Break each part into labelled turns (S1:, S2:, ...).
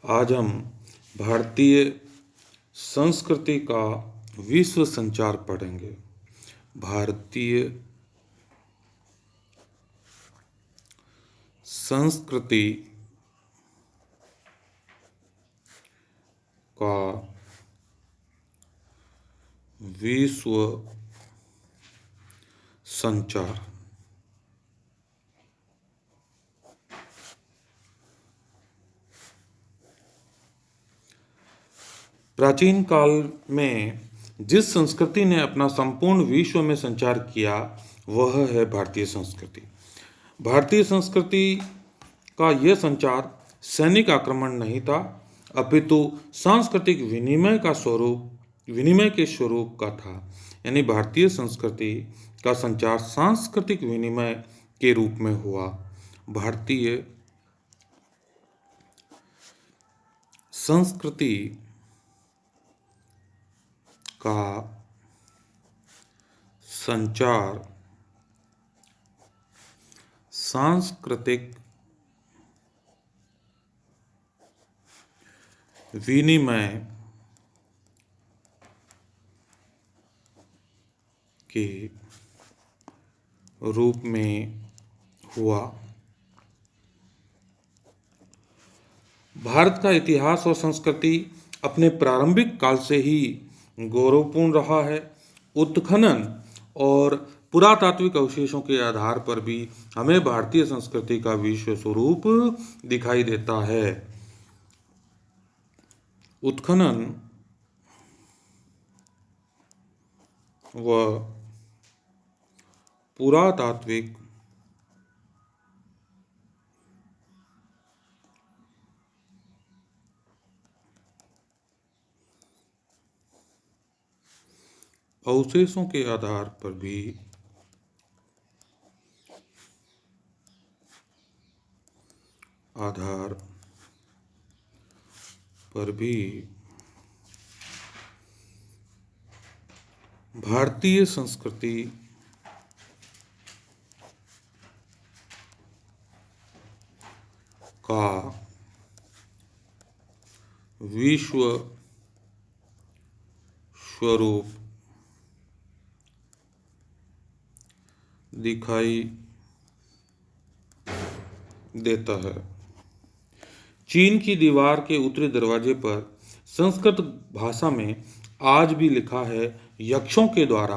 S1: आज हम भारतीय संस्कृति का विश्व संचार पढ़ेंगे। भारतीय संस्कृति का विश्व संचार। प्राचीन काल में जिस संस्कृति ने अपना संपूर्ण विश्व में संचार किया वह है भारतीय संस्कृति। भारतीय संस्कृति का यह संचार सैनिक आक्रमण नहीं था, अपितु सांस्कृतिक विनिमय के स्वरूप का था। यानी भारतीय संस्कृति का संचार सांस्कृतिक विनिमय के रूप में हुआ। भारतीय संस्कृति का संचार सांस्कृतिक विनिमय के रूप में हुआ। भारत का इतिहास और संस्कृति अपने प्रारंभिक काल से ही गौरवपूर्ण रहा है। उत्खनन और पुरातात्विक अवशेषों के आधार पर भी हमें भारतीय संस्कृति का विश्व स्वरूप दिखाई देता है। उत्खनन व पुरातात्विक अवशेषों के आधार पर भी भारतीय संस्कृति का विश्व स्वरूप दिखाई देता है। चीन की दीवार के उत्तरी दरवाजे पर संस्कृत भाषा में आज भी लिखा है, यक्षों के द्वारा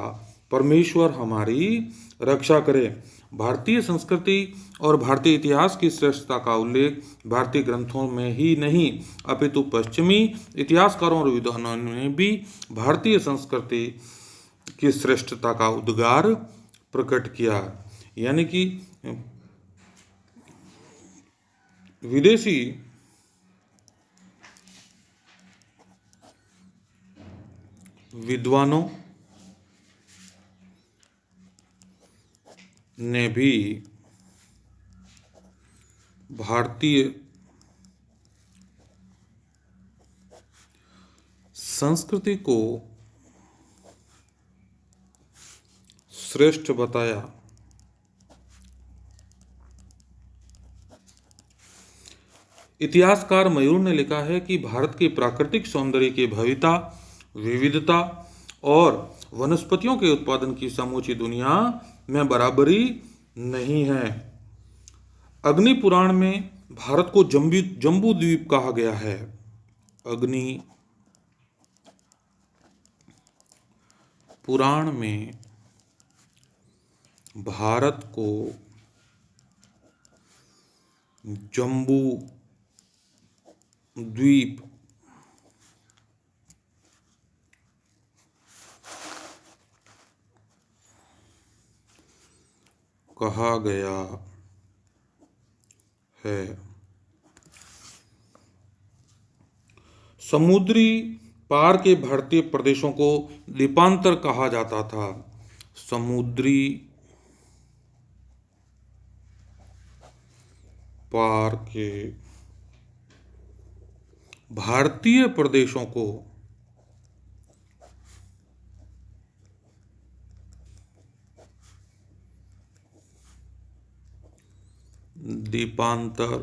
S1: परमेश्वर हमारी रक्षा करे। भारतीय संस्कृति और भारतीय इतिहास की श्रेष्ठता का उल्लेख भारतीय ग्रंथों में ही नहीं अपितु पश्चिमी इतिहासकारों और विद्वानों ने भी भारतीय संस्कृति की श्रेष्ठता का उद्गार प्रकट किया। यानी कि विदेशी विद्वानों ने भी भारतीय संस्कृति को श्रेष्ठ बताया। इतिहासकार मयूर ने लिखा है कि भारत के प्राकृतिक सौंदर्य की भव्यता, विविधता और वनस्पतियों के उत्पादन की समूची दुनिया में बराबरी नहीं है। अग्नि पुराण में भारत को जम्बू द्वीप कहा गया है। अग्नि पुराण में भारत को जम्बू द्वीप कहा गया है। समुद्री पार के भारतीय प्रदेशों को द्वीपांतर कहा जाता था। समुद्री पार के भारतीय प्रदेशों को द्वीपांतर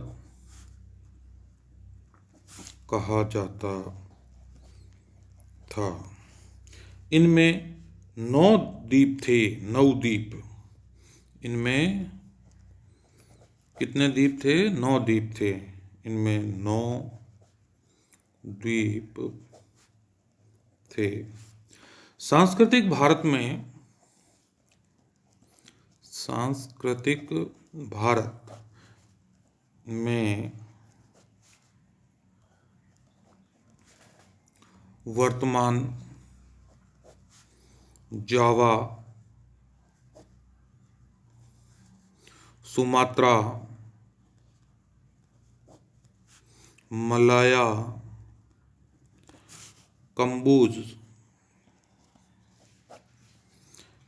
S1: कहा जाता था। इनमें 9 द्वीप थे, 9 द्वीप। इनमें कितने द्वीप थे? 9 द्वीप थे। इनमें 9 द्वीप थे। सांस्कृतिक भारत में वर्तमान जावा, सुमात्रा, मलाया, कंबुज,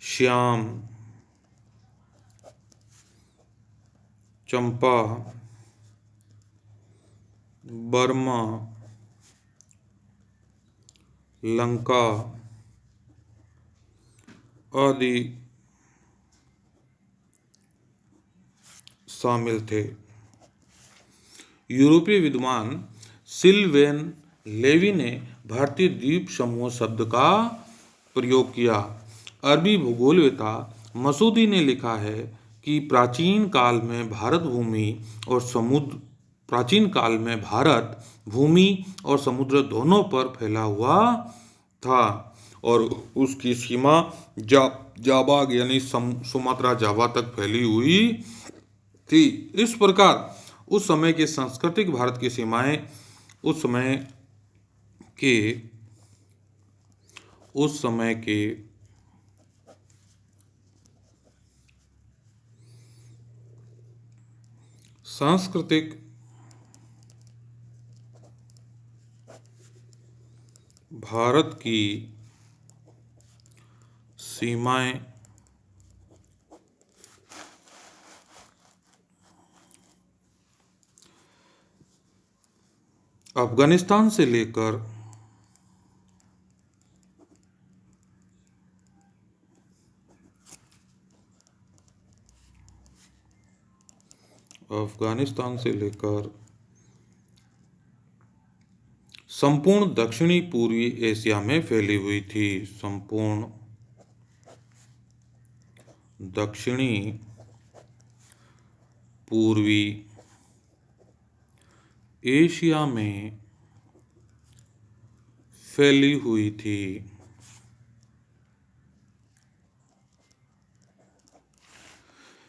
S1: श्याम, चंपा, बर्मा, लंका आदि शामिल थे। यूरोपीय विद्वान सिल्वेन लेवी ने भारतीय द्वीप समूह शब्द का प्रयोग किया। अरबी भूगोलवेत्ता मसूदी ने लिखा है कि प्राचीन काल में भारत भूमि और समुद्र दोनों पर फैला हुआ था और उसकी सीमा जावा यानी सुमात्रा जावा तक फैली हुई थी। इस प्रकार उस समय के सांस्कृतिक भारत की सीमाएं उस समय के सांस्कृतिक भारत की सीमाएं अफगानिस्तान से लेकर संपूर्ण दक्षिणी पूर्वी एशिया में फैली हुई थी। संपूर्ण दक्षिणी पूर्वी एशिया में फैली हुई थी।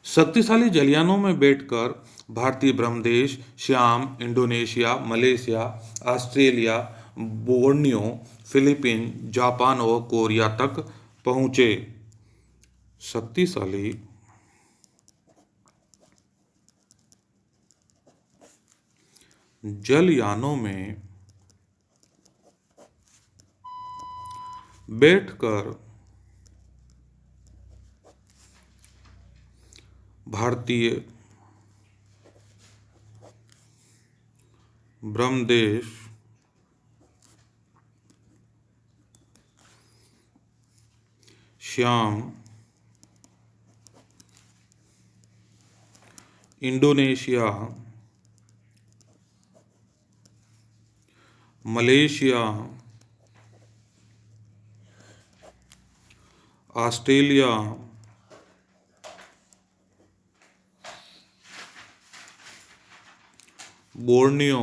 S1: शक्तिशाली जलयानों में बैठकर भारतीय ब्रह्मदेश, श्याम, Indonesia, Malaysia, Australia, Borneo, Philippine, Japan और कोरिया तक पहुंचे। शक्तिशाली जलयानों में बैठकर भारतीय ब्रह्मदेश, श्याम, Indonesia, Malaysia, Australia, Borneo,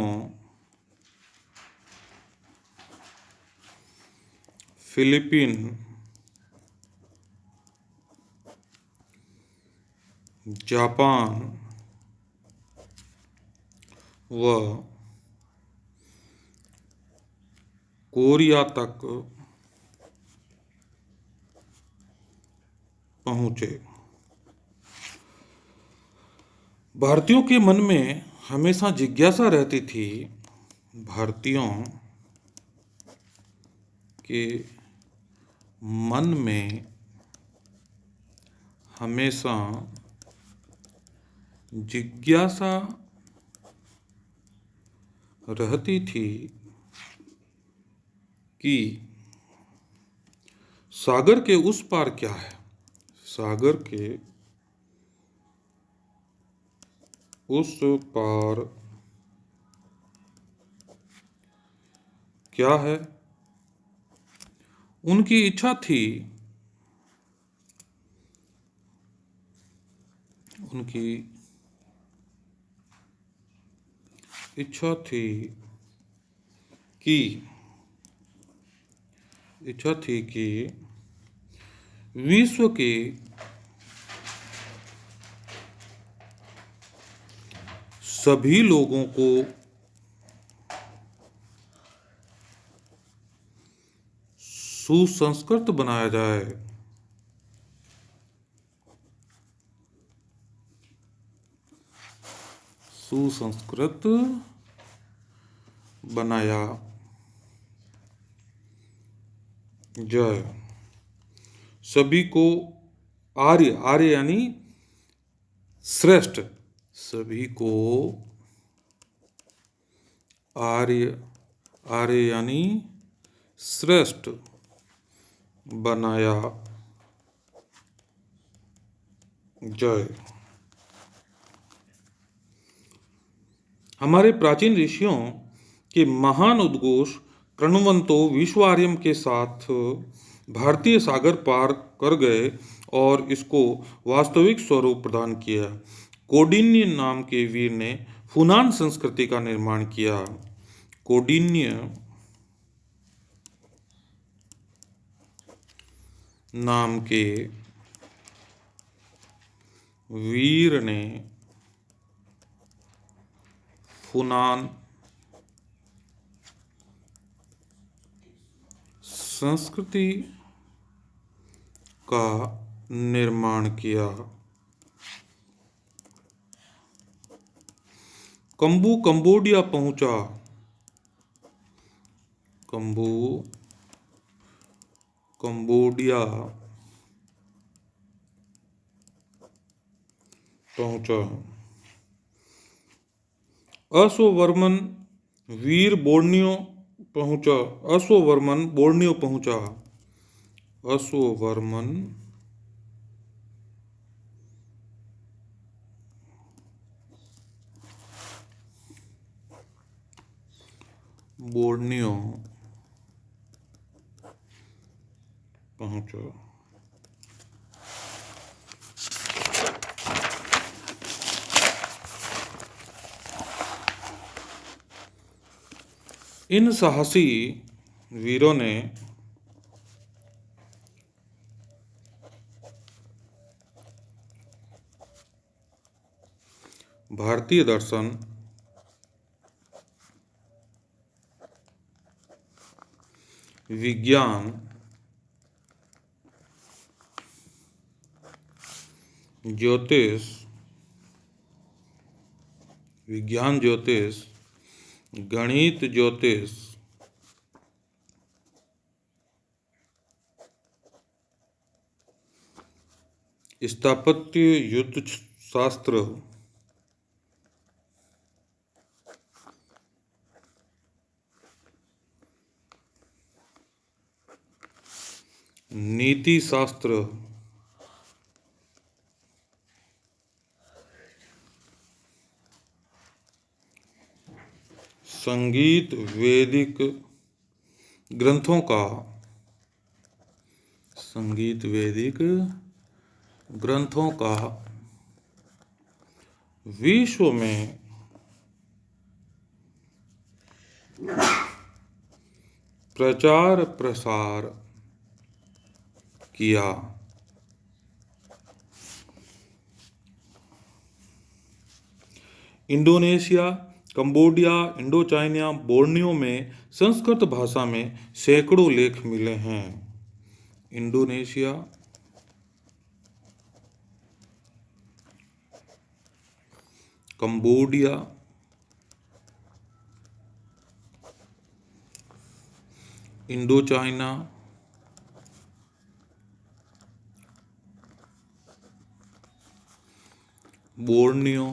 S1: Philippine, Japan व कोरिया तक पहुंचे। भारतीयों के मन में हमेशा जिज्ञासा रहती थी। भारतीयों के मन में हमेशा जिज्ञासा रहती थी कि सागर के उस पार क्या है। सागर के उस पार क्या है? उनकी इच्छा थी, उनकी इच्छा थी कि विश्व के सभी लोगों को सुसंस्कृत बनाया जाए। सुसंस्कृत बनाया जाए। सभी को आर्य, आर्य यानी श्रेष्ठ, सभी को आर्य, आर्य यानी श्रेष्ठ बनाया जाए। हमारे प्राचीन ऋषियों के महान उद्घोष कृण्वंतो विश्वार्यम के साथ भारतीय सागर पार कर गए और इसको वास्तविक स्वरूप प्रदान किया। कौंडिन्य नाम के वीर ने फुनान संस्कृति का निर्माण किया। कौंडिन्य नाम के वीर ने फुनान संस्कृति का निर्माण किया। कंबू कंबोडिया पहुंचा। कंबू कंबोडिया पहुंचा। अश्ववर्मन वीर बोर्नियो पहुंचा। अश्ववर्मन बोर्नियो पहुंचा। अश्ववर्मन बोर्नियो पहुंचा। इन साहसी वीरों ने भारतीय दर्शन, विज्ञान, ज्योतिष, विज्ञान ज्योतिष, गणित ज्योतिष, स्थापत्य युद्ध शास्त्र, नीति शास्त्र, संगीत वैदिक ग्रंथों का, संगीत वैदिक ग्रंथों का विश्व में प्रचार प्रसार किया। इंडोनेशिया, कंबोडिया, इंडोचाइना, बोर्नियो में संस्कृत भाषा में सैकड़ों लेख मिले हैं। इंडोनेशिया, कंबोडिया, इंडोचाइना, बोर्नियो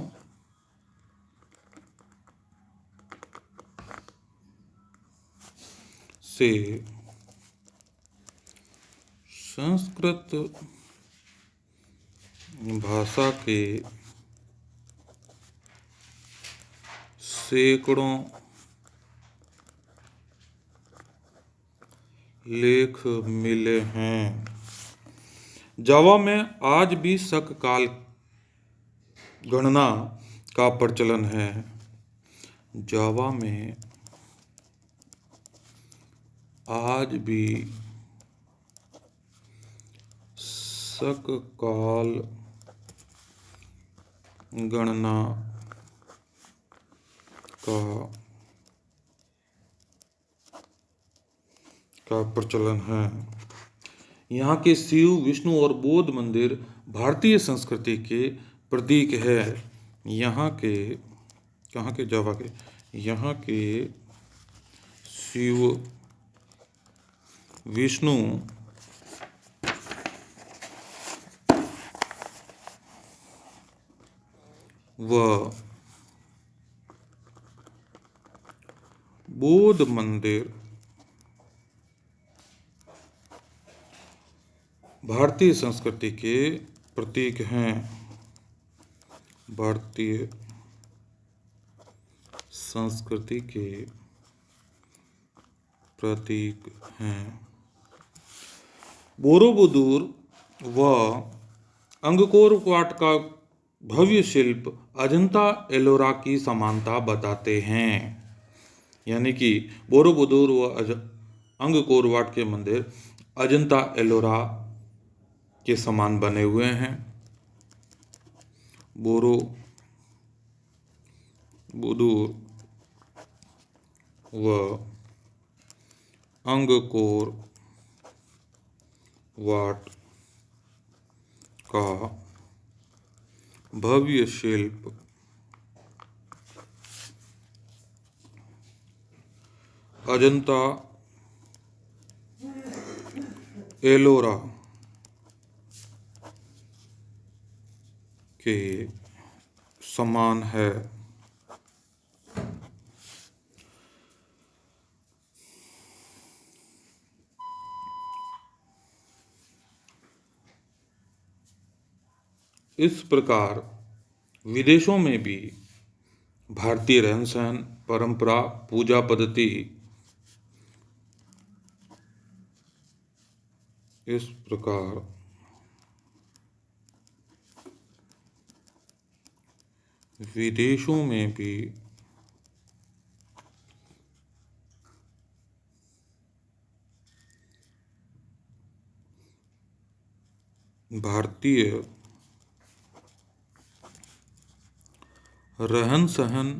S1: से संस्कृत भाषा के सैकड़ों लेख मिले हैं। जावा में आज भी शक काल गणना का प्रचलन है। जावा में आज भी शक काल गणना का प्रचलन है। यहाँ के शिव, विष्णु और बौद्ध मंदिर भारतीय संस्कृति के प्रतीक है। यहाँ के कहाँ के जावा के यहाँ के शिव, विष्णु व बौद्ध मंदिर भारतीय संस्कृति के प्रतीक हैं। भारतीय संस्कृति के प्रतीक हैं। बोरोबुदुर व अंगकोर वाट का भव्य शिल्प अजंता एलोरा की समानता बताते हैं। यानी कि बोरोबुदुर व अंगकोर वाट के मंदिर अजंता एलोरा के समान बने हुए हैं। बोरोबुदुर व अंगकोर वाट का भव्य शिल्प अजंता एलोरा के समान है। इस प्रकार विदेशों में भी भारतीय रहन सहन, परंपरा, पूजा पद्धति इस प्रकार विदेशों में भी भारतीय रहन सहन,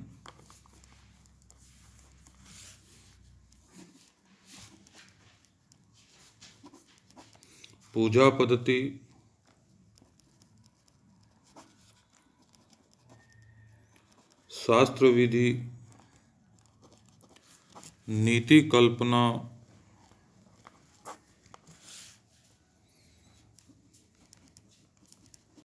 S1: पूजा पद्धति, शास्त्र विधि, नीति कल्पना